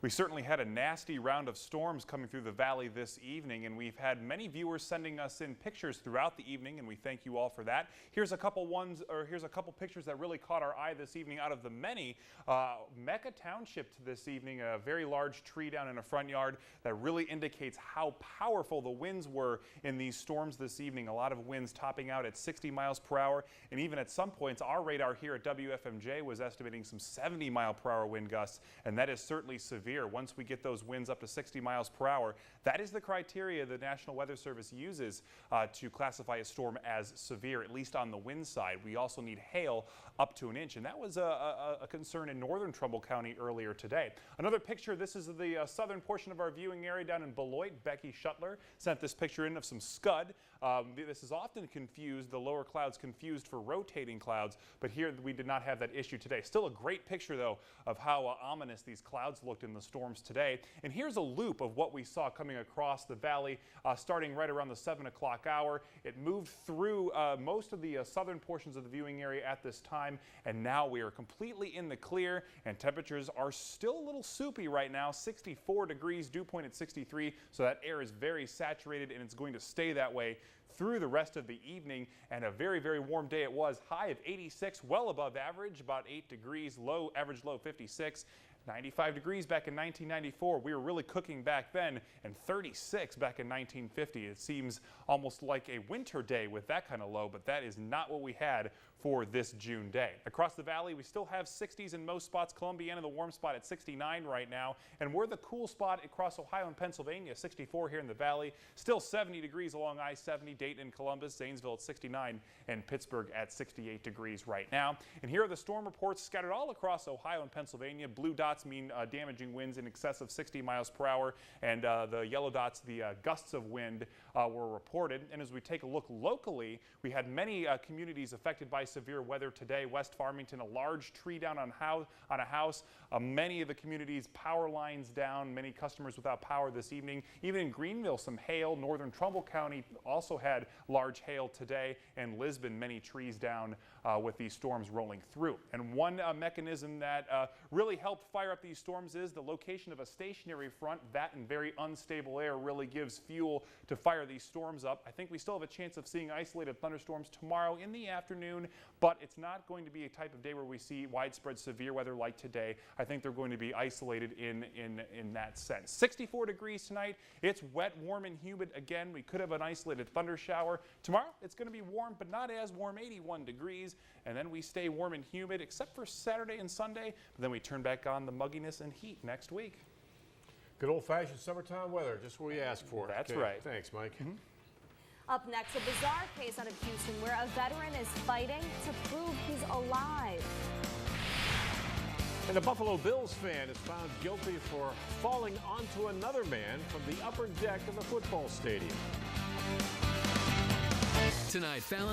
We certainly had a nasty round of storms coming through the valley this evening, and we've had many viewers sending us in pictures throughout the evening, and we thank you all for that. Here's a couple pictures that really caught our eye this evening out of the many. Mecca Township this evening, a very large tree down in a front yard that really indicates how powerful the winds were in these storms this evening. A lot of winds topping out at 60 miles per hour, and even at some points our radar here at WFMJ was estimating some 70-mile-per-hour wind gusts, and that is certainly severe. Once we get those winds up to 60 miles per hour, that is the criteria the National Weather Service uses to classify a storm as severe, at least on the wind side. We also need hail up to an inch, and that was a concern in northern Trumbull County earlier today. Another picture, this is the southern portion of our viewing area down in Beloit. Becky Shuttler sent this picture in of some scud. This is often confused, the lower clouds confused for rotating clouds, but here we did not have that issue today. Still a great picture, though, of how ominous these clouds looked in the storms today. And here's a loop of what we saw coming across the valley starting right around the 7 o'clock hour. It moved through most of the southern portions of the viewing area at this time, and now we are completely in the clear, and temperatures are still a little soupy right now. 64 degrees, dew point at 63, so that air is very saturated, and it's going to stay that way through the rest of the evening. And a very, very warm day it was. High of 86, well above average, about 8 degrees, average low 56. 95 degrees back in 1994. We were really cooking back then, and 36 back in 1950. It seems almost like a winter day with that kind of low, but that is not what we had for this June day. Across the valley, we still have 60s in most spots. Columbiana, the warm spot at 69 right now, and we're the cool spot across Ohio and Pennsylvania, 64 here in the valley. Still 70 degrees along I-70, Dayton, Columbus, Zanesville at 69, and Pittsburgh at 68 degrees right now. And here are the storm reports scattered all across Ohio and Pennsylvania. Blue dots mean damaging winds in excess of 60 miles per hour, and the yellow dots, the gusts of wind were reported. And as we take a look locally, we had many communities affected by severe weather today. West Farmington, a large tree down on a house. Many of the communities, power lines down, many customers without power this evening. Even in Greenville, some hail. Northern Trumbull County also had large hail today, and Lisbon, many trees down with these storms rolling through. And one mechanism that really helped fire up these storms is the location of a stationary front. That and very unstable air really gives fuel to fire these storms up. I think we still have a chance of seeing isolated thunderstorms tomorrow in the afternoon, but it's not going to be a type of day where we see widespread severe weather like today. I think they're going to be isolated in that sense. 64 degrees tonight. It's wet, warm, and humid again. We could have an isolated thunder shower. Tomorrow, it's going to be warm, but not as warm, 81 degrees. And then we stay warm and humid, except for Saturday and Sunday. But then we turn back on the mugginess and heat next week. Good old-fashioned summertime weather, just what we asked for. That's okay. right. Thanks, Mike. Up next, a bizarre case out of Houston where a veteran is fighting to prove he's alive. And a Buffalo Bills fan is found guilty for falling onto another man from the upper deck of a football stadium. Tonight, Fallon.